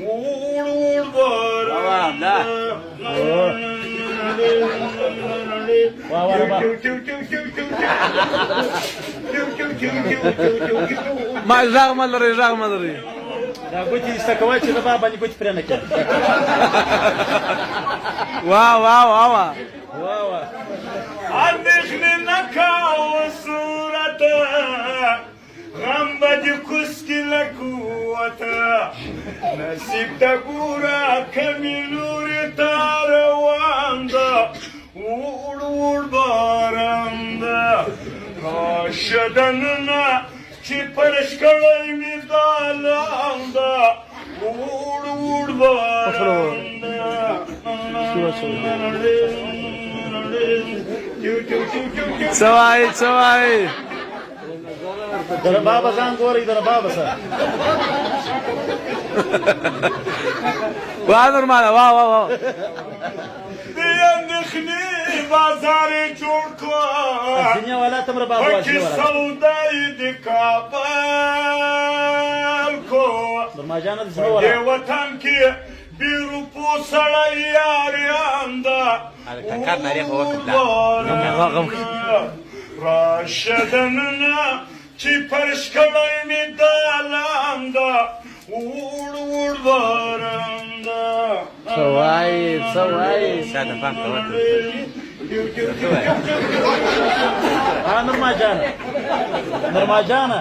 وړ بارانده ما غږ ما لري غږ ما لري دا ګوتې ایسته کوه چې د بابا باندې ګوتې پرې نه کړې واه واه واه واه واه واه اندېښنې نه کوه صورته غم به دې کوسکي له قوته نصیب ته ګوره کمې لورې ته روان ده وړ وړ باران ده راشه دننه چې فرش کړی مې دالان ده وړ وړ باران ده سوای سوای در بابا ځان ګورئ در بابا سره واه نورماله واه واه واه د اندېښنې بازار یې جوړ کړه ځینې والا تمره بابا پکې واجبه والا سودا یې د کابل کو درماجانه د زړه دې والا وطن کې بې روپو سړی یاریان ده راشه دننه چې فرش کړی مې دالان ده وړ وړ باران ده سوای سوای ساده فهم کوه نورماجانه